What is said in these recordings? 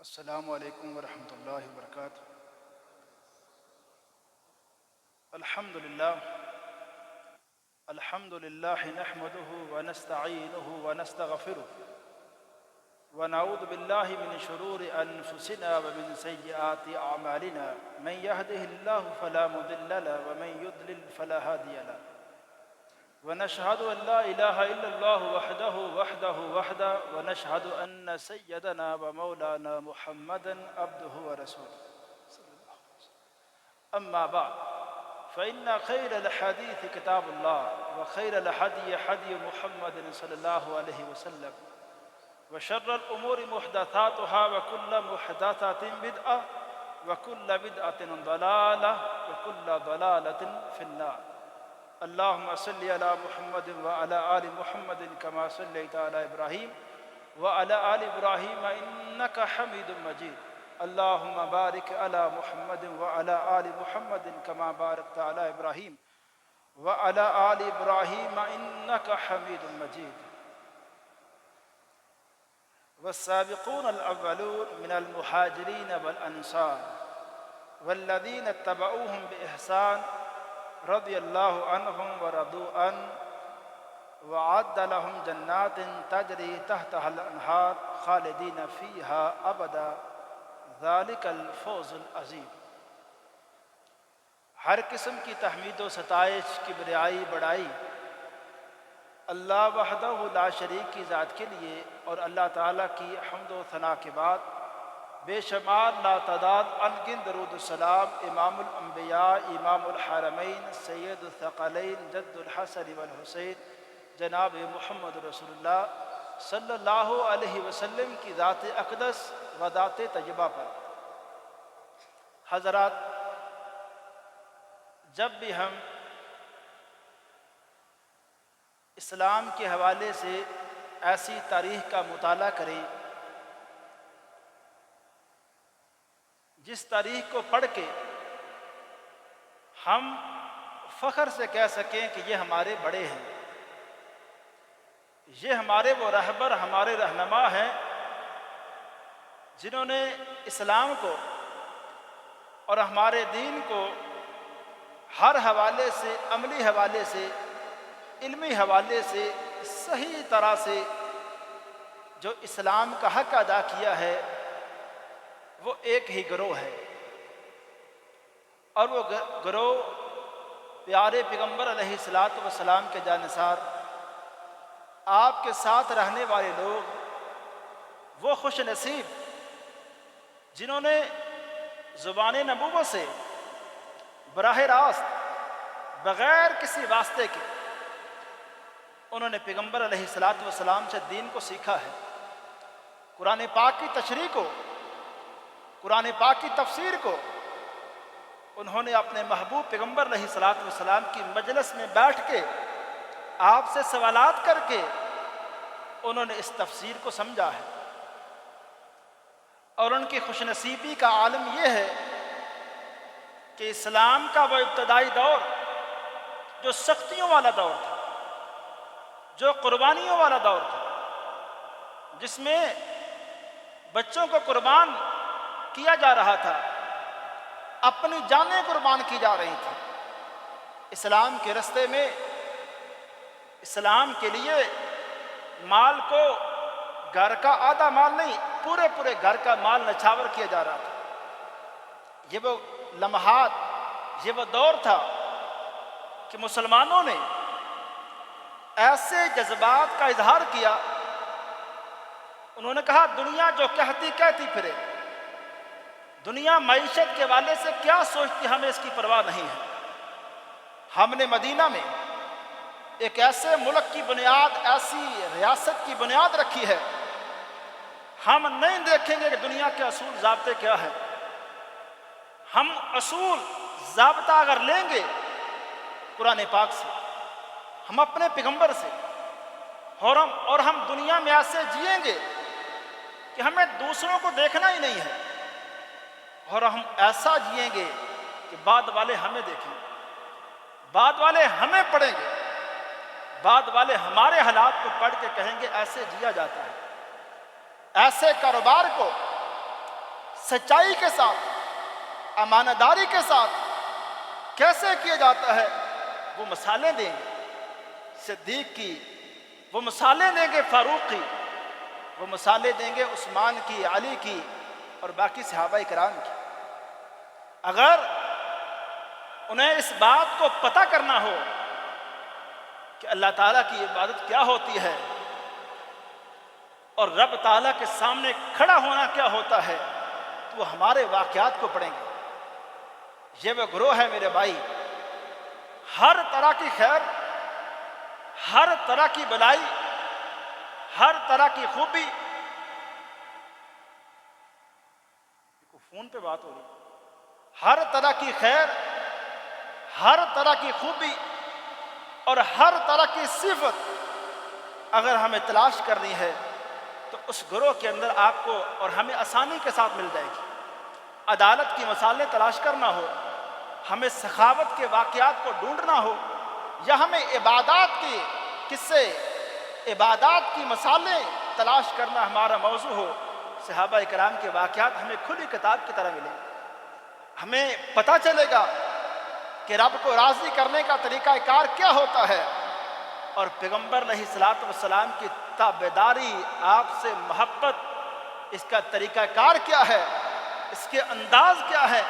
السلام علیکم ورحمۃ اللہ وبرکاتہ۔ الحمد للہ نحمده ونستعینه ونستغفره ونعوذ باللہ من شرور انفسنا ومن سیئات اعمالنا من يهده الله فلا مضل له ومن يضلل فلا هادي له ونشهد ان لا اله الا الله وحده ونشهد ان سيدنا ومولانا محمدا عبده ورسوله اما بعد فإن خير الحديث كتاب الله وخير الهدي هدي محمد صلى الله عليه وسلم وشر الأمور محدثاتها وكل محدثة بدعة وكل بدعة ضلالة وكل ضلالة في النار. اللهم صل على محمد وعلى آل محمد كما صليت على إبراهيم وعلى آل إبراهيم إنك حميد مجيد. اللهم بارك على محمد وعلى آل محمد كما باركت على إبراهيم وعلى آل إبراهيم إنك حميد مجيد. والسابقون الأولون من المهاجرين والأنصار والذين اتبعوهم بإحسان رضي الله عنهم ورضوا عنه وأعد لهم جنات تجري تحتها الأنهار خالدين فيها أبدا ذالک الفوز العظیم۔ ہر قسم کی تحمید و ستائش، کبریائی، بڑائی اللہ وحدہ لا شریک کی ذات کے لیے، اور اللہ تعالیٰ کی حمد و ثنا کے بعد بے شمار لا تعداد انگن درود السلام امام الانبیاء، امام الحرمین، سید الثقلین، جد الحسن والحسین، جناب محمد رسول اللہ صلی اللہ علیہ وسلم کی ذات اقدس و ذات طیبہ پر۔ حضرات، جب بھی ہم اسلام کے حوالے سے ایسی تاریخ کا مطالعہ کریں جس تاریخ کو پڑھ کے ہم فخر سے کہہ سکیں کہ یہ ہمارے بڑے ہیں، یہ ہمارے وہ رہبر، ہمارے رہنما ہیں جنہوں نے اسلام کو اور ہمارے دین کو ہر حوالے سے، عملی حوالے سے، علمی حوالے سے صحیح طرح سے جو اسلام کا حق ادا کیا ہے، وہ ایک ہی گروہ ہے، اور وہ گروہ پیارے پیغمبر علیہ الصلاۃ والسلام کے جانثار آپ کے ساتھ رہنے والے لوگ، وہ خوش نصیب جنہوں نے زبان نبوت سے براہ راست بغیر کسی واسطے کے انہوں نے پیغمبر علیہ الصلاۃ والسلام سے دین کو سیکھا ہے، قرآن پاک کی تشریح کو، قرآن پاک کی تفسیر کو انہوں نے اپنے محبوب پیغمبر علیہ الصلاۃ والسلام کی مجلس میں بیٹھ کے آپ سے سوالات کر کے انہوں نے اس تفسیر کو سمجھا ہے۔ اور ان کی خوش نصیبی کا عالم یہ ہے کہ اسلام کا وہ ابتدائی دور جو سختیوں والا دور تھا، جو قربانیوں والا دور تھا، جس میں بچوں کو قربان کیا جا رہا تھا، اپنی جانیں قربان کی جا رہی تھی اسلام کے راستے میں، اسلام کے لیے مال کو گھر کا آدھا مال نہیں، پورے گھر کا مال نچھاور کیا جا رہا تھا۔ یہ وہ لمحات، یہ وہ دور تھا کہ مسلمانوں نے ایسے جذبات کا اظہار کیا، انہوں نے کہا دنیا جو کہتی پھرے، دنیا معیشت کے والے سے کیا سوچتی، ہمیں اس کی پرواہ نہیں ہے۔ ہم نے مدینہ میں ایک ایسے ملک کی بنیاد، ایسی ریاست کی بنیاد رکھی ہے، ہم نہیں دیکھیں گے کہ دنیا کے اصول ضابطے کیا ہیں، ہم اصول ضابطہ اگر لیں گے قرآن پاک سے، ہم اپنے پیغمبر سے، اور ہم دنیا میں ایسے جئیں گے کہ ہمیں دوسروں کو دیکھنا ہی نہیں ہے، اور ہم ایسا جئیں گے کہ بعد والے ہمیں دیکھیں گے، بعد والے ہمیں پڑھیں گے، بعد والے ہمارے حالات کو پڑھ کے کہیں گے ایسے جیا جاتا ہے۔ ایسے کاروبار کو سچائی کے ساتھ، امانتداری کے ساتھ کیسے کیا جاتا ہے، وہ مثالیں دیں گے صدیق کی، وہ مثالیں دیں گے فاروق کی، وہ مثالیں دیں گے عثمان کی، علی کی اور باقی صحابہ کرام کی۔ اگر انہیں اس بات کو پتہ کرنا ہو کہ اللہ تعالیٰ کی عبادت کیا ہوتی ہے اور رب تعالیٰ کے سامنے کھڑا ہونا کیا ہوتا ہے، تو وہ ہمارے واقعات کو پڑھیں گے۔ یہ وہ گروہ ہے میرے بھائی، ہر طرح کی خیر، ہر طرح کی بلائی، ہر طرح کی خوبی، فون پہ بات ہو رہی، ہر طرح کی خیر، ہر طرح کی خوبی اور ہر طرح کی صفت اگر ہمیں تلاش کرنی ہے تو اس گروہ کے اندر آپ کو اور ہمیں آسانی کے ساتھ مل جائے گی۔ عدالت کی مثالیں تلاش کرنا ہو، ہمیں سخاوت کے واقعات کو ڈھونڈنا ہو، یا ہمیں عبادات کی قصے، عبادات کی مثالیں تلاش کرنا ہمارا موضوع ہو، صحابہ کرام کے واقعات ہمیں کھلی کتاب کی طرح ملیں۔ ہمیں پتہ چلے گا کہ رب کو راضی کرنے کا طریقہ کار کیا ہوتا ہے، اور پیغمبر علیہ الصلوۃ والسلام کی تابعداری، آپ سے محبت، اس کا طریقہ کار کیا ہے، اس کے انداز کیا ہے،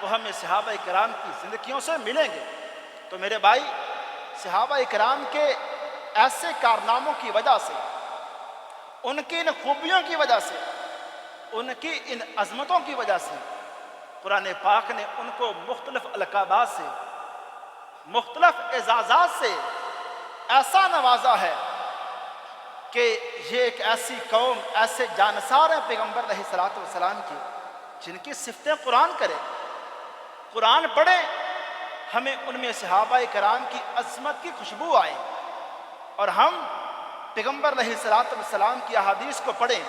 وہ ہمیں صحابہ کرام کی زندگیوں سے ملیں گے۔ تو میرے بھائی، صحابہ کرام کے ایسے کارناموں کی وجہ سے، ان کی ان خوبیوں کی وجہ سے، ان کی ان عظمتوں کی وجہ سے قرآن پاک نے ان کو مختلف القابات سے، مختلف اعزازات سے ایسا نوازا ہے کہ یہ ایک ایسی قوم، ایسے جانثار ہیں پیغمبر علیہ الصلوۃ والسلام کی، جن کی صفتیں قرآن کرے، قرآن پڑھیں، ہمیں ان میں صحابہ کرام کی عظمت کی خوشبو آئے، اور ہم پیغمبر علیہ الصلوۃ والسلام کی احادیث کو پڑھیں،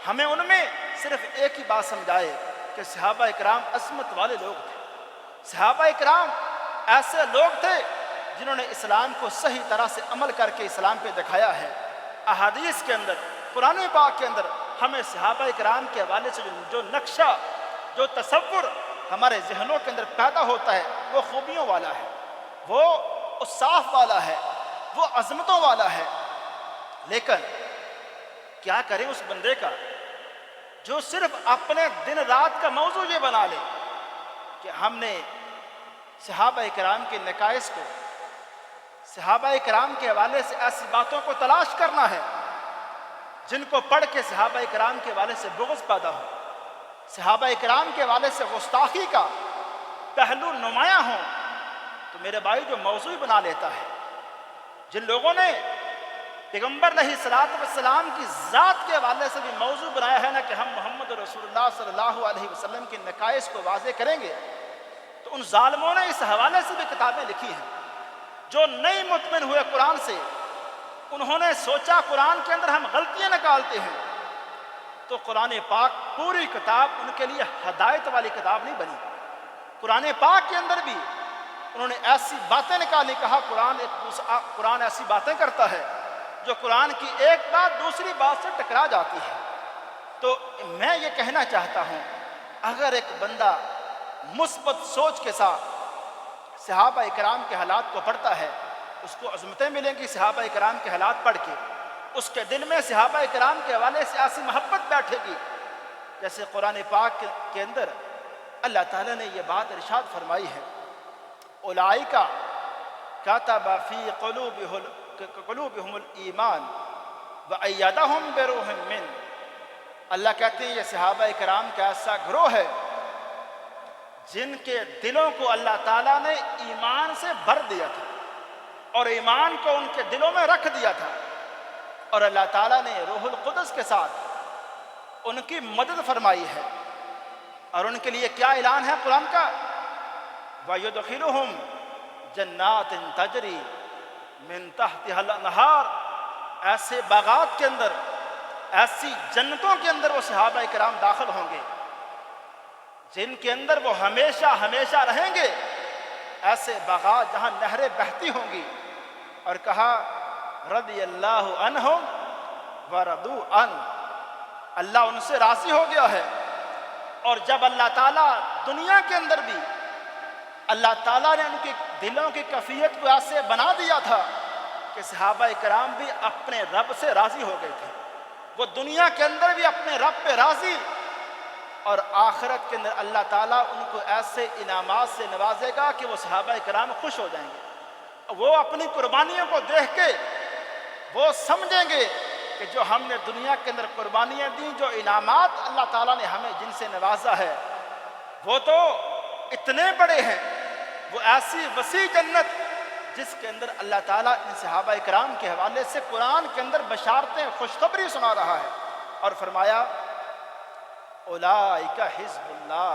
ہمیں ان میں صرف ایک ہی بات سمجھائے کہ صحابہ کرام عظمت والے لوگ تھے۔ صحابہ کرام ایسے لوگ تھے جنہوں نے اسلام کو صحیح طرح سے عمل کر کے اسلام پہ دکھایا ہے۔ احادیث کے اندر، قرآن پاک کے اندر ہمیں صحابہ کرام کے حوالے سے جو نقشہ، جو تصور ہمارے ذہنوں کے اندر پیدا ہوتا ہے، وہ خوبیوں والا ہے، وہ اوصاف والا ہے، وہ عظمتوں والا ہے۔ لیکن کیا کریں اس بندے کا جو صرف اپنے دن رات کا موضوع یہ بنا لے کہ ہم نے صحابہ کرام کے نقائص کو، صحابہ کرام کے حوالے سے ایسی باتوں کو تلاش کرنا ہے جن کو پڑھ کے صحابہ کرام کے حوالے سے بغض پیدا ہو، صحابہ کرام کے حوالے سے گستاخی کا پہلو نمایاں ہوں۔ تو میرے بھائی، جو موضوع بنا لیتا ہے، جن لوگوں نے پیغمبر علیہ الصلوۃ والسلام کی ذات کے حوالے سے بھی موضوع بنایا ہے نا کہ ہم محمد رسول اللہ صلی اللہ علیہ وسلم کے نقائص کو واضح کریں گے، تو ان ظالموں نے اس حوالے سے بھی کتابیں لکھی ہیں۔ جو نہیں مطمئن ہوئے قرآن سے، انہوں نے سوچا قرآن کے اندر ہم غلطیاں نکالتے ہیں، تو قرآن پاک پوری کتاب ان کے لیے ہدایت والی کتاب نہیں بنی۔ قرآن پاک کے اندر بھی انہوں نے ایسی باتیں نکالی، کہا قرآن ایسی باتیں کرتا ہے جو قرآن کی ایک بات دوسری بات سے ٹکرا جاتی ہے۔ تو میں یہ کہنا چاہتا ہوں، اگر ایک بندہ مثبت سوچ کے ساتھ صحابہ کرام کے حالات کو پڑھتا ہے، اس کو عظمتیں ملیں گی صحابہ کرام کے حالات پڑھ کے، اس کے دل میں صحابہ کرام کے حوالے سے ایسی محبت بیٹھے گی جیسے قرآن پاک کے اندر اللہ تعالیٰ نے یہ بات ارشاد فرمائی ہے، اولئک کتب فی قلوبہم الایمان وایدہم بروح من۔ اللہ کہتے ہیں یہ صحابہ کرام کا ایسا گروہ ہے جن کے دلوں کو اللہ تعالیٰ نے ایمان سے بھر دیا تھا، اور ایمان کو ان کے دلوں میں رکھ دیا تھا، اور اللہ تعالیٰ نے روح القدس کے ساتھ ان کی مدد فرمائی ہے۔ اور ان کے لیے کیا اعلان ہے قرآن کا؟ وَيُدْخِلُهُمْ جَنَّاتٍ تَجْرِي مِن تَحْتِهَا الْأَنْهَارُ، ایسے باغات کے اندر، ایسی جنتوں کے اندر وہ صحابہ کرام داخل ہوں گے جن کے اندر وہ ہمیشہ ہمیشہ رہیں گے، ایسے باغات جہاں نہریں بہتی ہوں گی۔ اور کہا رضی اللہ عنہم ورضوا عنہ، اللہ ان سے راضی ہو گیا ہے اور جب اللہ تعالیٰ دنیا کے اندر بھی اللہ تعالیٰ نے ان کے دلوں کی کیفیت کو ایسے بنا دیا تھا کہ صحابہ کرام بھی اپنے رب سے راضی ہو گئے تھے، وہ دنیا کے اندر بھی اپنے رب پہ راضی، اور آخرت کے اندر اللہ تعالیٰ ان کو ایسے انعامات سے نوازے گا کہ وہ صحابہ کرام خوش ہو جائیں گے، وہ اپنی قربانیوں کو دیکھ کے وہ سمجھیں گے کہ جو ہم نے دنیا کے اندر قربانیاں دیں، جو انعامات اللہ تعالیٰ نے ہمیں جن سے نوازا ہے وہ تو اتنے بڑے ہیں، وہ ایسی وسیع جنت جس کے اندر اللہ تعالیٰ ان صحابہ کرام کے حوالے سے قرآن کے اندر بشارتیں خوشخبری سنا رہا ہے، اور فرمایا اولئک حزب اللہ،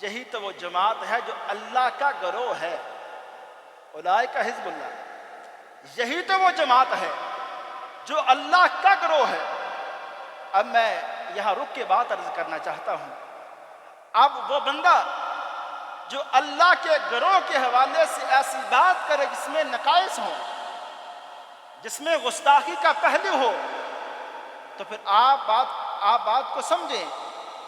یہی تو وہ جماعت ہے جو اللہ کا گروہ ہے، اولئک حزب اللہ، یہی تو وہ جماعت ہے جو اللہ کا گروہ ہے۔ اب میں یہاں رک کے بات عرض کرنا چاہتا ہوں، اب وہ بندہ جو اللہ کے گروہ کے حوالے سے ایسی بات کرے جس میں نقائص ہوں، جس میں گستاخی کا پہلو ہو، تو پھر آپ بات کو سمجھیں،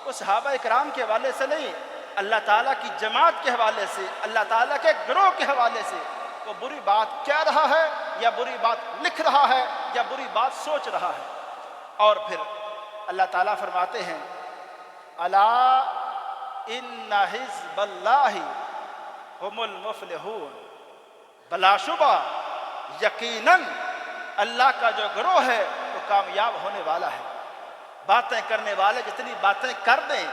وہ صحابہ کرام کے حوالے سے نہیں، اللہ تعالیٰ کی جماعت کے حوالے سے، اللہ تعالیٰ کے گروہ کے حوالے سے وہ بری بات کہہ رہا ہے یا بری بات لکھ رہا ہے یا بری بات سوچ رہا ہے۔ اور پھر اللہ تعالیٰ فرماتے ہیں الا ان حزب اللہ هم المفلحون، بلا شبہ یقیناً اللہ کا جو گروہ ہے وہ کامیاب ہونے والا ہے۔ باتیں کرنے والے جتنی باتیں کر دیں،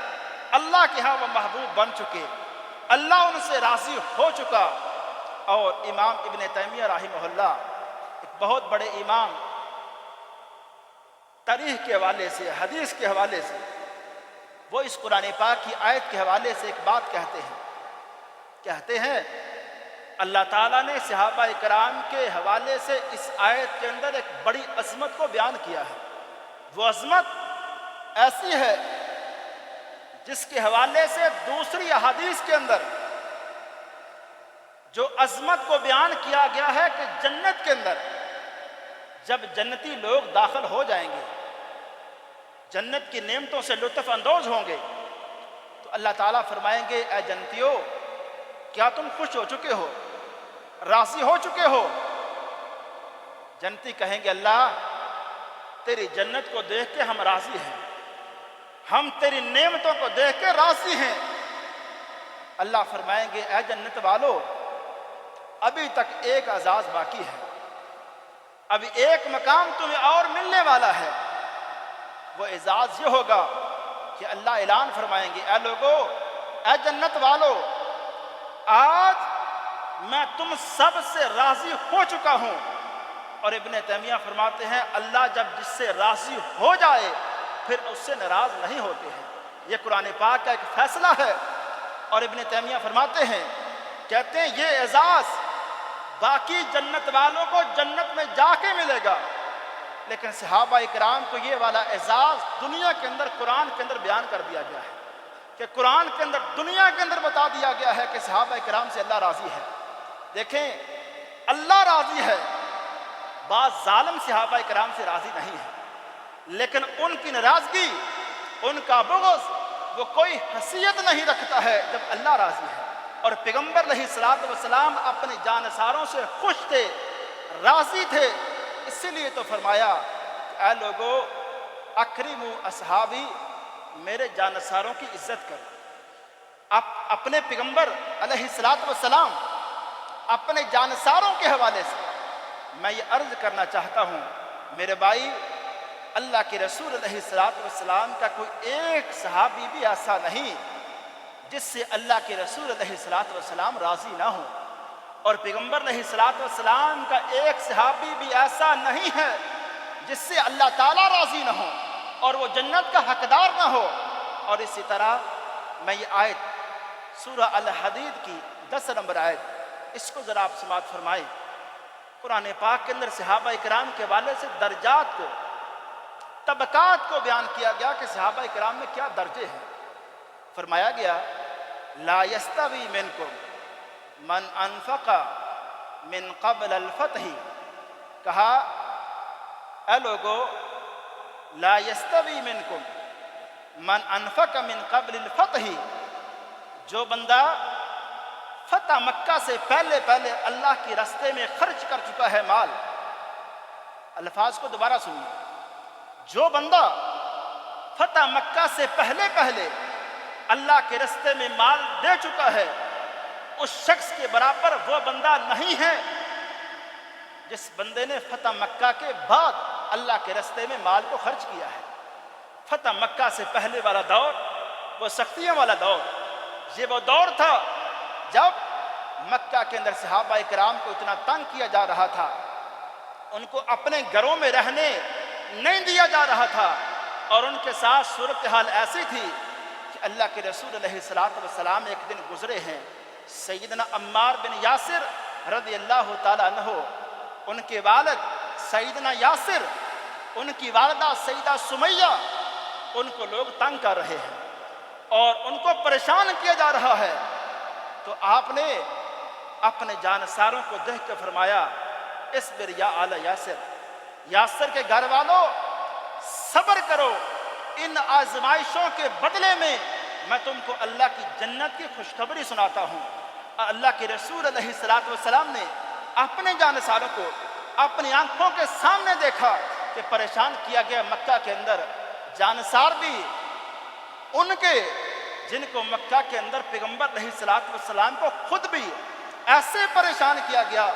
اللہ کے ہاں وہ محبوب بن چکے، اللہ ان سے راضی ہو چکا۔ اور امام ابن تیمیہ رحمہ اللہ، ایک بہت بڑے امام، تاریخ کے حوالے سے، حدیث کے حوالے سے، وہ اس قرآن پاک کی آیت کے حوالے سے ایک بات کہتے ہیں اللہ تعالیٰ نے صحابہ کرام کے حوالے سے اس آیت کے اندر ایک بڑی عظمت کو بیان کیا ہے۔ وہ عظمت ایسی ہے جس کے حوالے سے دوسری احادیث کے اندر جو عظمت کو بیان کیا گیا ہے کہ جنت کے اندر جب جنتی لوگ داخل ہو جائیں گے، جنت کی نعمتوں سے لطف اندوز ہوں گے، تو اللہ تعالیٰ فرمائیں گے اے جنتیو، کیا تم خوش ہو چکے ہو، راضی ہو چکے ہو؟ جنتی کہیں گے اللہ تیری جنت کو دیکھ کے ہم راضی ہیں، ہم تیری نعمتوں کو دیکھ کے راضی ہیں۔ اللہ فرمائیں گے اے جنت والو، ابھی تک ایک اعزاز باقی ہے، ابھی ایک مقام تمہیں اور ملنے والا ہے۔ وہ اعزاز یہ ہوگا کہ اللہ اعلان فرمائیں گے اے لوگو، اے جنت والو، آج میں تم سب سے راضی ہو چکا ہوں۔ اور ابن تیمیہ فرماتے ہیں اللہ جب جس سے راضی ہو جائے پھر اس سے ناراض نہیں ہوتے ہیں، یہ قرآن پاک کا ایک فیصلہ ہے۔ اور ابن تیمیہ فرماتے ہیں، کہتے ہیں یہ اعزاز باقی جنت والوں کو جنت میں جا کے ملے گا، لیکن صحابہ اکرام کو یہ والا اعزاز دنیا کے اندر قرآن کے اندر بیان کر دیا گیا ہے، کہ قرآن کے اندر دنیا کے اندر بتا دیا گیا ہے کہ صحابہ اکرام سے اللہ راضی ہے۔ دیکھیں اللہ راضی ہے، بعض ظالم صحابہ اکرام سے راضی نہیں ہے، لیکن ان کی ناراضگی، ان کا بغض وہ کوئی حیثیت نہیں رکھتا ہے جب اللہ راضی ہے۔ اور پیغمبر علیہ الصلوۃ والسلام اپنے جانثاروں سے خوش تھے، راضی تھے، اسی لیے تو فرمایا کہ اے لوگو اکرموا اصحابی، میرے جانثاروں کی عزت کرو۔ اپنے پیغمبر علیہ الصلوۃ والسلام اپنے جانثاروں کے حوالے سے میں یہ عرض کرنا چاہتا ہوں میرے بھائی، اللہ کے رسول علیہ الصلوۃ والسلام کا کوئی ایک صحابی بھی ایسا نہیں جس سے اللہ کے رسول علیہ الصلوۃ والسلام راضی نہ ہوں، اور پیغمبر علیہ الصلوۃ والسلام کا ایک صحابی بھی ایسا نہیں ہے جس سے اللہ تعالیٰ راضی نہ ہو اور وہ جنت کا حقدار نہ ہو۔ اور اسی طرح میں یہ آیت سورہ الحدید کی 10 نمبر آیت، اس کو ذرا آپ سماعت فرمائیں۔ قرآن پاک کے اندر صحابہ اکرام کے حوالے سے درجات کو، طبقات کو بیان کیا گیا کہ صحابہ اکرام میں کیا درجے ہیں۔ فرمایا گیا لا یستوی منکم من انفق من قبل الفتح، کہا اے لوگو لا یستوی منکم، من انفق من قبل الفتح، جو بندہ فتح مکہ سے پہلے پہلے اللہ کے راستے میں خرچ کر چکا ہے مال. الفاظ کو دوبارہ سنیے. جو بندہ فتح مکہ سے پہلے پہلے اللہ کے راستے میں مال دے چکا ہے، اس شخص کے برابر وہ بندہ نہیں ہے جس بندے نے فتح مکہ کے بعد اللہ کے راستے میں مال کو خرچ کیا ہے. فتح مکہ سے پہلے والا دور وہ سختیوں والا دور، یہ وہ دور تھا جب مکہ کے اندر صحابہ کرام کو اتنا تنگ کیا جا رہا تھا، ان کو اپنے گھروں میں رہنے نہیں دیا جا رہا تھا، اور ان کے ساتھ صورتحال ایسی تھی کہ اللہ کے رسول علیہ السلام ایک دن گزرے ہیں. سیدنا عمار بن یاسر رضی اللہ تعالیٰ عنہ، ان کے والد سیدنا یاسر، ان کی والدہ سیدہ سمیہ، ان کو لوگ تنگ کر رہے ہیں اور ان کو پریشان کیا جا رہا ہے. تو آپ نے اپنے جانساروں کو دیکھ کے فرمایا اصبر یا آل یاسر، یاسر کے گھر والوں صبر کرو، ان آزمائشوں کے بدلے میں میں تم کو اللہ کی جنت کی خوشخبری سناتا ہوں. اللہ کے رسول علیہ السلام نے اپنے جانساروں کو اپنی آنکھوں کے سامنے دیکھا کہ پریشان کیا گیا مکہ کے اندر. جانسار بھی ان کے جن کو مکہ کے اندر پیغمبر علیہ السلام کو خود بھی ایسے پریشان کیا گیا،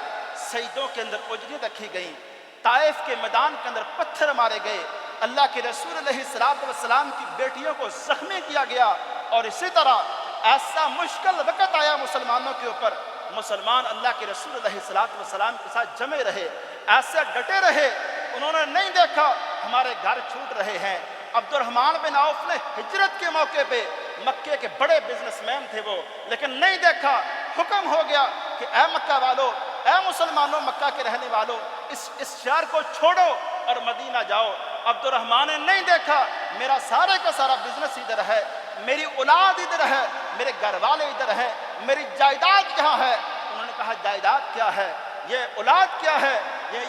سجدوں کے اندر اجڑی رکھی گئی، طائف کے میدان کے اندر پتھر مارے گئے، اللہ کے رسول علیہ السلام کی بیٹیوں کو زخمی کیا گیا. اور اسی طرح ایسا مشکل وقت آیا مسلمانوں کے اوپر، مسلمان اللہ کے رسول علیہ السلام کے ساتھ جمے رہے، ایسے ڈٹے رہے. انہوں نے نہیں دیکھا ہمارے گھر چھوٹ رہے ہیں. عبد الرحمن بن عوف نے ہجرت کے موقع پہ، مکے کے بڑے بزنس مین تھے وہ، لیکن نہیں دیکھا. حکم ہو گیا کہ اے مکہ والو، اے مسلمانوں، مکہ کے رہنے والوں، اس شہر کو چھوڑو اور مدینہ جاؤ. عبد الرحمن نے نہیں دیکھا میرا سارے کا سارا بزنس ادھر ہے، میری اولاد ادھر ہے، میرے گھر والے ادھر ہیں، میری جائیداد کہاں ہے؟ انہوں نے کہا جائیداد کیا ہے، یہ اولاد کیا ہے،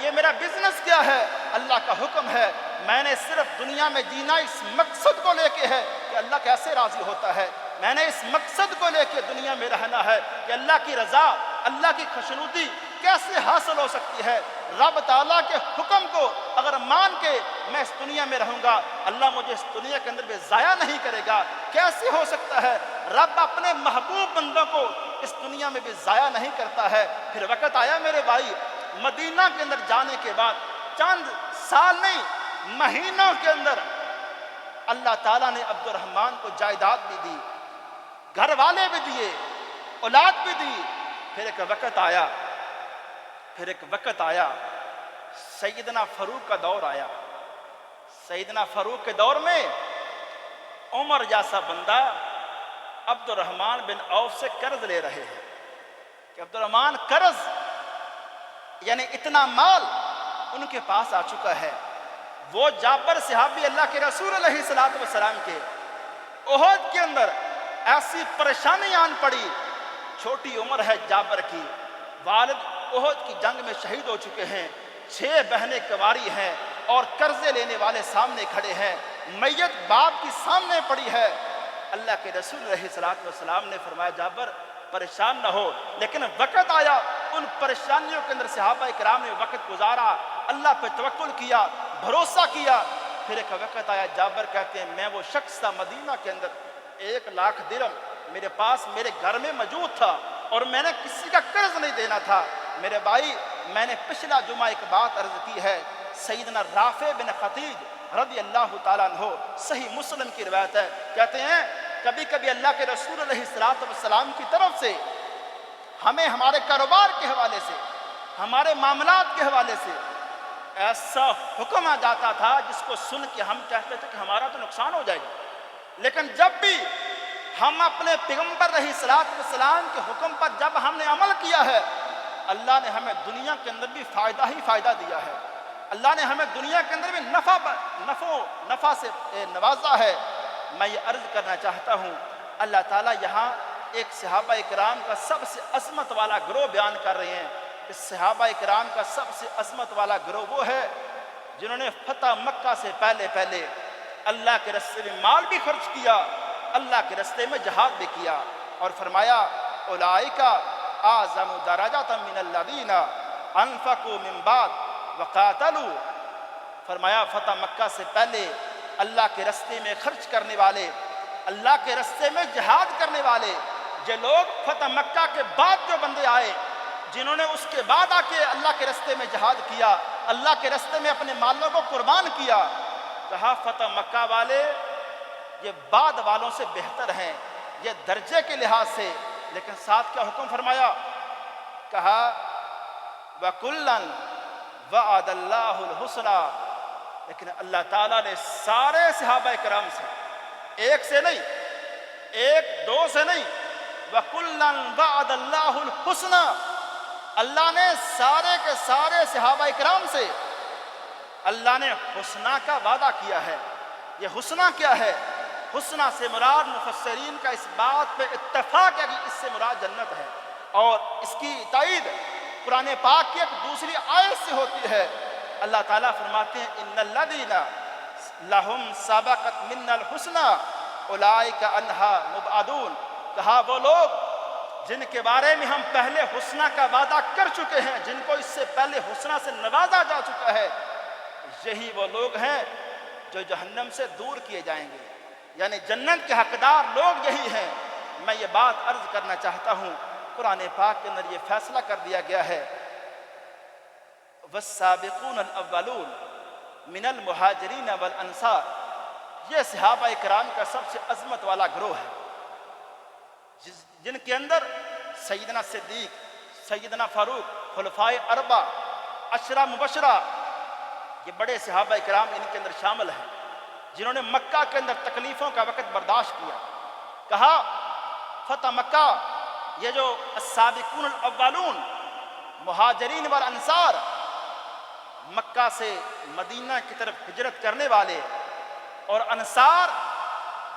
یہ میرا بزنس کیا ہے؟ اللہ کا حکم ہے، میں نے صرف دنیا میں جینا اس مقصد کو لے کے ہے کہ اللہ کیسے راضی ہوتا ہے. میں نے اس مقصد کو لے کے دنیا میں رہنا ہے کہ اللہ کی رضا، اللہ کی خوشنودی کیسے حاصل ہو سکتی ہے. رب تعالیٰ کے حکم کو اگر مان کے میں اس دنیا میں رہوں گا، اللہ مجھے اس دنیا کے اندر بھی ضائع نہیں کرے گا. کیسے ہو سکتا ہے؟ رب اپنے محبوب بندوں کو اس دنیا میں بھی ضائع نہیں کرتا ہے. پھر وقت آیا میرے بھائی، مدینہ کے اندر جانے کے بعد چند سال نہیں، مہینوں کے اندر اللہ تعالیٰ نے عبد الرحمن کو جائیداد بھی دی، گھر والے بھی دیے، اولاد بھی دی. پھر ایک وقت آیا سیدنا فاروق کا دور آیا. سیدنا فاروق کے دور میں عمر جیسا بندہ عبد الرحمن بن عوف سے قرض لے رہے ہیں کہ عبد الرحمن قرض، یعنی اتنا مال ان کے پاس آ چکا ہے. وہ جابر صحابی اللہ کے رسول علیہ السلام کے، احد کے اندر ایسی پریشانی آن پڑی، چھوٹی عمر ہے جابر کی، والد احد کی جنگ میں شہید ہو چکے ہیں، 6 بہنیں کنواری ہیں اور قرضے لینے والے سامنے کھڑے ہیں، میت باپ کی سامنے پڑی ہے. اللہ کے رسول علیہ السلام نے فرمایا جابر پریشان نہ ہو. لیکن وقت آیا، ان پریشانیوں کے اندر صحابہ کرام نے وقت گزارا، اللہ پہ توکل کیا، بھروسہ کیا. پھر ایک وقت آیا، جابر کہتے ہیں میں وہ شخص تھا مدینہ کے اندر 1 لاکھ درہم میرے پاس میرے گھر میں موجود تھا اور میں نے کسی کا قرض نہیں دینا تھا. میرے بھائی، میں نے پچھلا جمعہ ایک بات عرض کی ہے، سیدنا رافع بن خدیج رضی اللہ تعالیٰ عنہ، صحیح مسلم کی روایت ہے، کہتے ہیں کبھی کبھی اللہ کے رسول علیہ السلام کی طرف سے ہمیں ہمارے کاروبار کے حوالے سے، ہمارے معاملات کے حوالے سے ایسا حکم آ جاتا تھا جس کو سن کے ہم کہتے تھے کہ ہمارا تو نقصان ہو جائے گا. لیکن جب بھی ہم اپنے پیغمبر علیہ السلام کے حکم پر جب ہم نے عمل کیا ہے، اللہ نے ہمیں دنیا کے اندر بھی فائدہ ہی فائدہ دیا ہے. اللہ نے ہمیں دنیا کے اندر بھی نفع سے نوازا ہے. میں یہ عرض کرنا چاہتا ہوں، اللہ تعالیٰ یہاں ایک صحابہ اکرام کا سب سے عظمت والا گروہ بیان کر رہے ہیں. اس صحابہ اکرام کا سب سے عظمت والا گروہ وہ ہے جنہوں نے فتح مکہ سے پہلے اللہ کے راستے میں مال بھی خرچ کیا، اللہ کے راستے میں جہاد بھی کیا، اور فرمایا اولئک اعظم درجۃ من الذین انفقوا من بعد وقاتلوا، فرمایا فتح مکہ سے پہلے اللہ کے راستے میں خرچ کرنے والے، اللہ کے راستے میں جہاد کرنے والے، یہ لوگ فتح مکہ کے بعد جو بندے آئے جنہوں نے اس کے بعد آ کے اللہ کے راستے میں جہاد کیا، اللہ کے راستے میں اپنے مالوں کو قربان کیا، کہا فتح مکہ والے یہ بعد والوں سے بہتر ہیں، یہ درجے کے لحاظ سے، لیکن ساتھ کیا حکم فرمایا؟ کہا وَكُلًّا وَعَدَ اللَّهُ الْحُسْنَى، لیکن اللہ تعالیٰ نے سارے صحابہ کرام سے، ایک سے نہیں، ایک دو سے نہیں، وَكُلًّا وَعَدَ اللَّهُ الْحُسْنَى، اللہ نے سارے کے سارے صحابہ کرام سے اللہ نے حسنہ کا وعدہ کیا ہے۔ یہ حسنہ کیا ہے؟ حسنہ سے مراد مفسرین کا اس بات پہ اتفاق ہے کہ اس سے مراد جنت ہے، اور اس کی تائید قرآن پاک کی ایک دوسری آیت سے ہوتی ہے۔ اللہ تعالیٰ فرماتے ہیں ان الذین لہم سبقت منا الحسنى اولئک عنہا مبعدون، کہا وہ لوگ جن کے بارے میں ہم پہلے حسنہ کا وعدہ کر چکے ہیں، جن کو اس سے پہلے حسنہ سے نوازا جا چکا ہے، یہی وہ لوگ ہیں جو جہنم سے دور کیے جائیں گے، یعنی جنت کے حقدار لوگ یہی ہیں۔ میں یہ بات عرض کرنا چاہتا ہوں، قرآن پاک کے اندر یہ فیصلہ کر دیا گیا ہے والسابقون الاولون من المہاجرین والانصار، یہ صحابہ کرام کا سب سے عظمت والا گروہ ہے، جن کے اندر سیدنا صدیق، سیدنا فاروق، خلفائے اربعہ، عشرہ مبشرہ، یہ بڑے صحابہ کرام ان کے اندر شامل ہیں، جنہوں نے مکہ کے اندر تکلیفوں کا وقت برداشت کیا۔ کہا فتح مکہ، یہ جو السابقون الاولون مہاجرین والانصار، مکہ سے مدینہ کی طرف ہجرت کرنے والے، اور انصار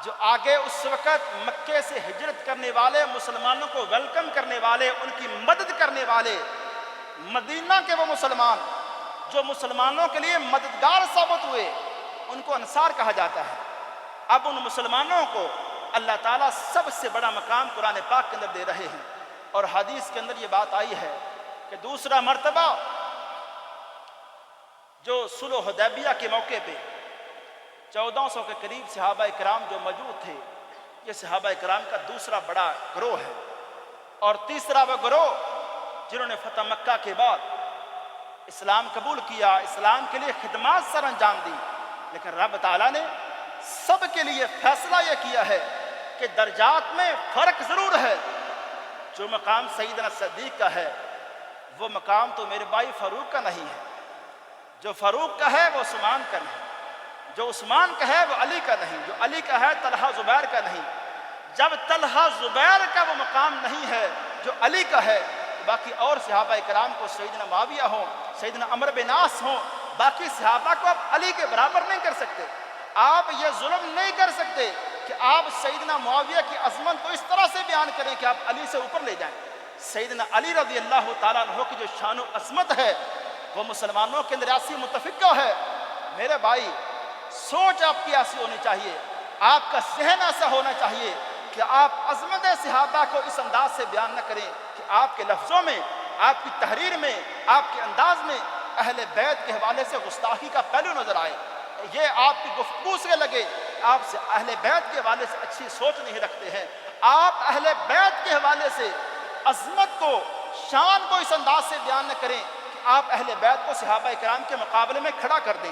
جو آگے اس وقت مکے سے ہجرت کرنے والے مسلمانوں کو ویلکم کرنے والے، ان کی مدد کرنے والے، مدینہ کے وہ مسلمان جو مسلمانوں کے لیے مددگار ثابت ہوئے، ان کو انصار کہا جاتا ہے۔ اب ان مسلمانوں کو اللہ تعالیٰ سب سے بڑا مقام قرآن پاک کے اندر دے رہے ہیں، اور حدیث کے اندر یہ بات آئی ہے کہ دوسرا مرتبہ جو صلح حدیبیہ کے موقع پہ 1400 کے قریب صحابہ کرام جو موجود تھے، یہ صحابہ کرام کا دوسرا بڑا گروہ ہے، اور تیسرا وہ گروہ جنہوں نے فتح مکہ کے بعد اسلام قبول کیا، اسلام کے لیے خدمات سر انجام دی، لیکن رب تعالیٰ نے سب کے لیے فیصلہ یہ کیا ہے کہ درجات میں فرق ضرور ہے۔ جو مقام سیدنا صدیق کا ہے وہ مقام تو میرے بھائی فاروق کا نہیں ہے، جو فاروق کا ہے وہ عثمان کا نہیں، جو عثمان کا ہے وہ علی کا نہیں، جو علی کا ہے طلحہ زبیر کا نہیں۔ جب طلحہ زبیر کا وہ مقام نہیں ہے جو علی کا ہے، باقی اور صحابہ کرام کو سیدنا معاویہ ہوں، سیدنا عمرو بن عاص ہوں، باقی صحابہ کو آپ علی کے برابر نہیں کر سکتے۔ آپ یہ ظلم نہیں کر سکتے کہ آپ سیدنا معاویہ کی عظمت کو اس طرح سے بیان کریں کہ آپ علی سے اوپر لے جائیں۔ سیدنا علی رضی اللہ تعالیٰ عنہ کی جو شان و عظمت ہے وہ مسلمانوں کے اندر ایسی متفقہ ہے۔ میرے بھائی، سوچ آپ کی ایسی ہونی چاہیے، آپ کا ذہن ایسا ہونا چاہیے کہ آپ عظمت صحابہ کو اس انداز سے بیان نہ کریں کہ آپ کے لفظوں میں، آپ کی تحریر میں، آپ کے انداز میں اہل بیت کے حوالے سے گستاخی کا پہلو نظر آئے، یہ آپ کی گفتگو سے لگے آپ سے اہل بیت کے حوالے سے اچھی سوچ نہیں رکھتے ہیں۔ آپ اہل بیت کے حوالے سے عظمت کو، شان کو اس انداز سے بیان نہ کریں کہ آپ اہل بیت کو صحابہ کرام کے مقابلے میں کھڑا کر دیں۔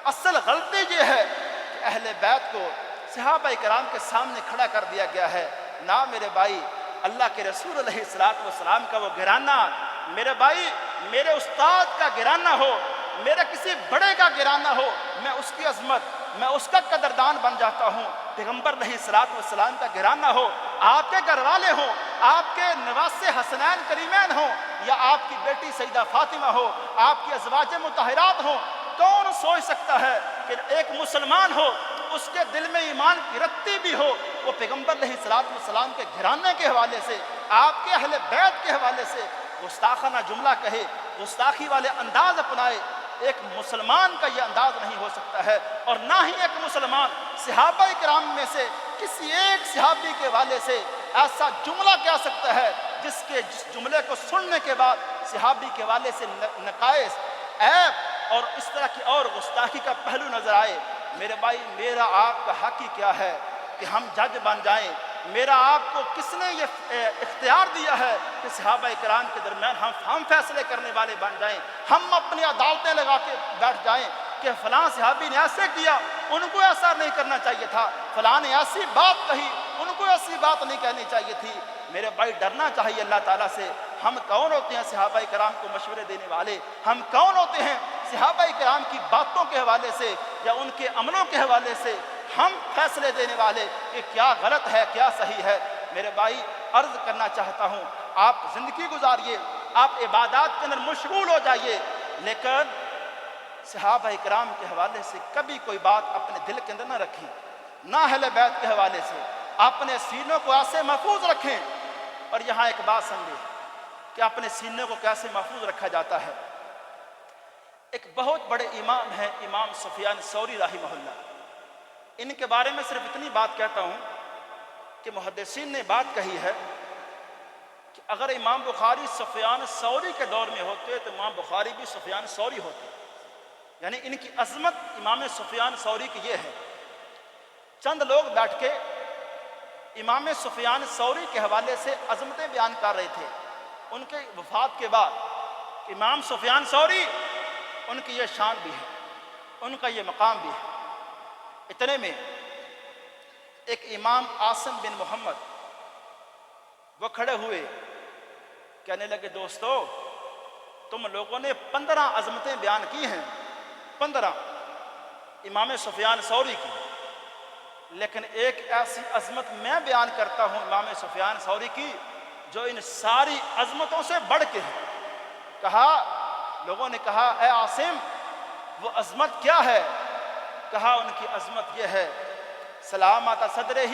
اصل غلطی یہ ہے کہ اہل بیت کو صحابہ کرام کے سامنے کھڑا کر دیا گیا ہے۔ نہ میرے بھائی، اللہ کے رسول علیہ السلام کا وہ گرانہ، میرے بھائی میرے استاد کا گرانہ ہو، میرے کسی بڑے کا گرانہ ہو، میں اس کی عظمت، میں اس کا قدردان بن جاتا ہوں۔ پیغمبر علیہ السلام کا گرانہ ہو، آپ کے گھر والے ہوں، آپ کے نواسے حسنین کریمین ہوں، یا آپ کی بیٹی سیدہ فاطمہ ہو، آپ کی ازواج مطہرات ہوں، کون سوچ سکتا ہے کہ ایک مسلمان ہو، اس کے دل میں ایمان کی رتی بھی ہو، وہ پیغمبر علیہ السلام کے گھرانے کے حوالے سے، آپ کے اہل بیت کے حوالے سے گستاخانہ جملہ کہے، گستاخی والے انداز اپنائے۔ ایک مسلمان کا یہ انداز نہیں ہو سکتا ہے، اور نہ ہی ایک مسلمان صحابہ کرام میں سے کسی ایک صحابی کے حوالے سے ایسا جملہ کہہ سکتا ہے جس جملے کو سننے کے بعد صحابی کے حوالے سے نقائص، عیب اور اس طرح کی اور گستاخی کا پہلو نظر آئے۔ میرے بھائی، میرا آپ کا حق ہی کیا ہے کہ ہم جج بن جائیں؟ میرا آپ کو کس نے یہ اختیار دیا ہے کہ صحابہ کرام کے درمیان ہم فیصلے کرنے والے بن جائیں؟ ہم اپنی عدالتیں لگا کے بیٹھ جائیں کہ فلاں صحابی نے ایسے کیا، ان کو ایسا نہیں کرنا چاہیے تھا، فلاں نے ایسی بات کہی، ان کو ایسی بات نہیں کہنی چاہیے تھی۔ میرے بھائی، ڈرنا چاہیے اللہ تعالیٰ سے۔ ہم کون ہوتے ہیں صحابہ کرام کو مشورے دینے والے؟ ہم کون ہوتے ہیں صحابہ کرام کی باتوں کے حوالے سے یا ان کے عملوں کے حوالے سے ہم فیصلے دینے والے کہ کیا غلط ہے کیا صحیح ہے؟ میرے بھائی، عرض کرنا چاہتا ہوں، آپ زندگی گزاریے، آپ عبادات کے اندر مشغول ہو جائیے، لیکن صحابہ کرام کے حوالے سے کبھی کوئی بات اپنے دل کے اندر نہ رکھیں، نہ اہل بیت کے حوالے سے اپنے سینوں کو ایسے محفوظ رکھیں۔ اور یہاں ایک بات سمجھیں کہ اپنے سینے کو کیسے محفوظ رکھا جاتا ہے۔ ایک بہت بڑے امام ہیں، امام سفیان ثوری رحمہ اللہ، ان کے بارے میں صرف اتنی بات کہتا ہوں کہ محدثین نے بات کہی ہے کہ اگر امام بخاری سفیان ثوری کے دور میں ہوتے تو امام بخاری بھی سفیان ثوری ہوتے، یعنی ان کی عظمت امام سفیان ثوری کی یہ ہے۔ چند لوگ بیٹھ کے امام سفیان ثوری کے حوالے سے عظمتیں بیان کر رہے تھے ان کے وفات کے بعد، امام سفیان ثوری، ان کی یہ شان بھی ہے، ان کا یہ مقام بھی ہے۔ اتنے میں ایک امام عاصم بن محمد وہ کھڑے ہوئے، کہنے لگے دوستو، تم لوگوں نے 15 عظمتیں بیان کی ہیں، 15 امام سفیان ثوری کی، لیکن ایک ایسی عظمت میں بیان کرتا ہوں امام سفیان ثوری کی جو ان ساری عظمتوں سے بڑھ کے ہے۔ لوگوں نے کہا اے عاصم، وہ عظمت کیا ہے؟ کہا ان کی عظمت یہ ہے، سلامت صدرہ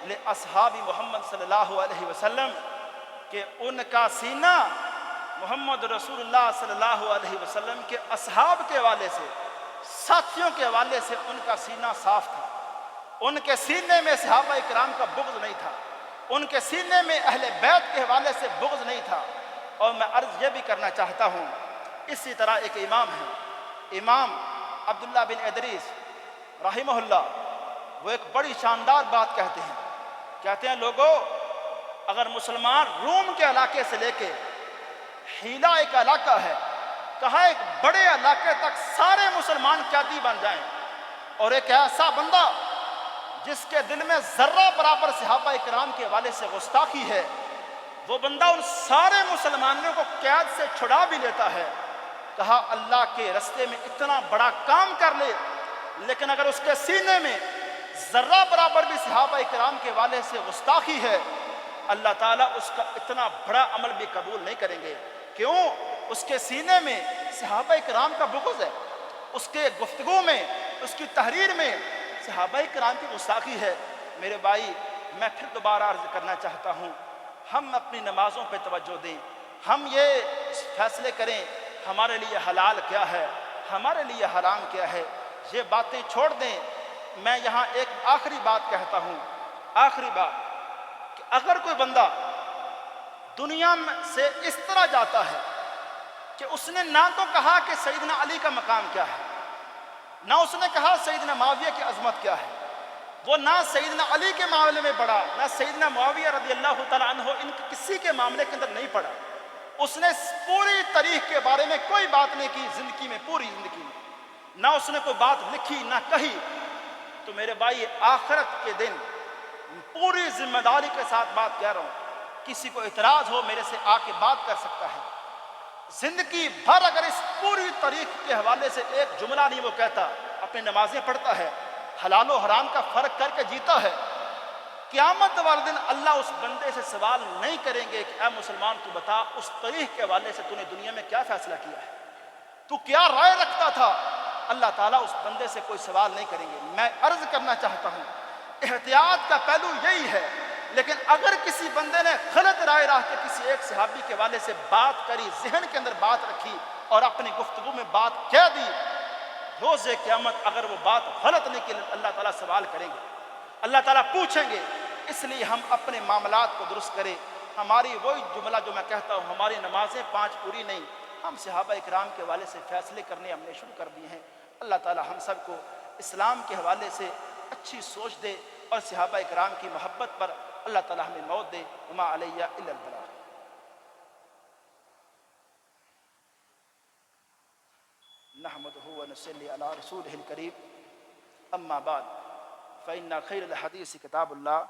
لاصحاب محمد صلی اللہ علیہ وسلم، کہ ان کا سینہ محمد رسول اللہ صلی اللہ علیہ وسلم کے اصحاب کے حوالے سے، ساتھیوں کے حوالے سے ان کا سینہ صاف تھا۔ ان کے سینے میں صحابہ کرام کا بغض نہیں تھا، ان کے سینے میں اہل بیت کے حوالے سے بغض نہیں تھا۔ اور میں عرض یہ بھی کرنا چاہتا ہوں، اسی طرح ایک امام ہے، امام عبداللہ بن ادریس رحمہ اللہ، وہ ایک بڑی شاندار بات کہتے ہیں لوگوں، اگر مسلمان روم کے علاقے سے لے کے حیلہ ایک علاقہ ہے، کہا ایک بڑے علاقے تک سارے مسلمان قیدی بن جائیں، اور ایک ایسا بندہ جس کے دل میں ذرہ برابر صحابہ کرام کے حوالے سے گستاخی ہے، وہ بندہ ان سارے مسلمانوں کو قید سے چھڑا بھی لیتا ہے، کہا اللہ کے رستے میں اتنا بڑا کام کر لے، لیکن اگر اس کے سینے میں ذرہ برابر بھی صحابہ کرام کے حوالے سے گستاخی ہے، اللہ تعالیٰ اس کا اتنا بڑا عمل بھی قبول نہیں کریں گے۔ کیوں؟ اس کے سینے میں صحابہ کرام کا بغض ہے، اس کے گفتگو میں، اس کی تحریر میں صحابہ کرام کی گستاخی ہے۔ میرے بھائی، میں پھر دوبارہ عرض کرنا چاہتا ہوں، ہم اپنی نمازوں پہ توجہ دیں، ہم یہ فیصلے کریں ہمارے لیے حلال کیا ہے، ہمارے لیے حرام کیا ہے، یہ باتیں چھوڑ دیں۔ میں یہاں ایک آخری بات کہتا ہوں، آخری بات، کہ اگر کوئی بندہ دنیا سے اس طرح جاتا ہے کہ اس نے نہ تو کہا کہ سیدنا علی کا مقام کیا ہے، نہ اس نے کہا سیدنا معاویہ کی عظمت کیا ہے، وہ نہ سیدنا علی کے معاملے میں پڑھا، نہ سیدنا معاویہ رضی اللہ تعالیٰ عنہ، ان کسی کے معاملے کے اندر نہیں پڑھا، اس نے پوری تاریخ کے بارے میں کوئی بات نہیں کی زندگی میں، پوری زندگی میں نہ اس نے کوئی بات لکھی نہ کہی، تو میرے بھائی آخرت کے دن پوری ذمہ داری کے ساتھ بات کہہ رہا ہوں، کسی کو اعتراض ہو میرے سے آ کے بات کر سکتا ہے۔ زندگی بھر اگر اس پوری تاریخ کے حوالے سے ایک جملہ نہیں وہ کہتا، اپنی نمازیں پڑھتا ہے، حلال و حرام کا فرق کر کے جیتا ہے، قیامت والے دن اللہ اس بندے سے سوال نہیں کریں گے کہ اے مسلمان تو بتا اس تاریخ کے حوالے سے تو نے دنیا میں کیا فیصلہ کیا ہے، تو کیا رائے رکھتا تھا، اللہ تعالیٰ اس بندے سے کوئی سوال نہیں کریں گے۔ میں عرض کرنا چاہتا ہوں، احتیاط کا پہلو یہی ہے، لیکن اگر کسی بندے نے غلط رائے رکھ کے کسی ایک صحابی کے حوالے سے بات کری، ذہن کے اندر بات رکھی اور اپنی گفتگو میں بات کہہ دی، روز قیامت اگر وہ بات غلط نکلی اللہ تعالیٰ سوال کریں گے، اللہ تعالیٰ پوچھیں گے۔ اس لیے ہم اپنے معاملات کو درست کریں۔ ہماری وہی جملہ جو میں کہتا ہوں، ہماری نمازیں 5 پوری نہیں، ہم صحابہ اکرام کے حوالے سے فیصلے کرنے ہم نے شروع کر دیے ہیں۔ اللہ تعالیٰ ہم سب کو اسلام کے حوالے سے اچھی سوچ دے اور صحابہ اکرام کی محبت پر اللہ تعالیٰ ہمیں موت دے۔ وما علیہ الا البلاغ۔ نحمده ونصلي على رسوله الكريم، أما بعد، فإن خير الحديث كتاب الله،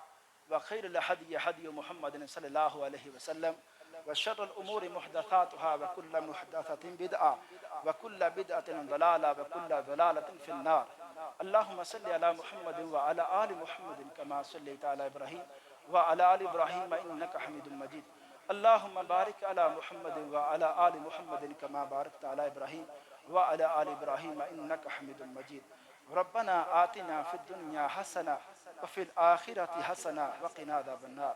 وخير الهدي هدي محمد صلى الله عليه وسلم، وشر الأمور محدثاتها، وكل محدثة بدعة، وكل بدعة ضلالة، وكل ضلالة في النار۔ اللهم صل على محمد وعلى آل محمد كما صليت على إبراهيم وعلى آل إبراهيم إنك حميد مجيد۔ اللهم بارك على محمد وعلى آل محمد كما باركت على إبراهيم وعلى آل إبراهيم إنك حميد مجيد۔ ربنا آتنا في الدنيا حسنة وفي الآخرة حسنة وقنا عذاب النار۔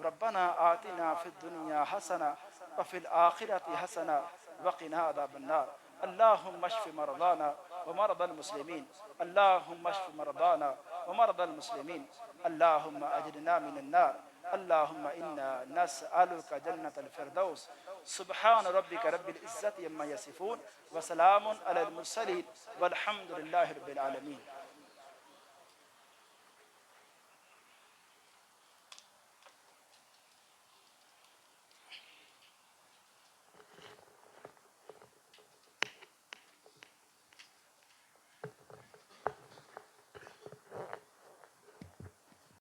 ربنا آتنا في الدنيا حسنة وفي الآخرة حسنة وقنا عذاب النار۔ اللهم اشف مرضانا ومرضى المسلمين، اللهم اشف مرضانا ومرضى المسلمين، اللهم أجرنا من النار، اللهم إنا نسألك جنة الفردوس۔ سبحان ربك رب العزة عما يصفون، وسلام على المرسلين، والحمد لله رب العالمين۔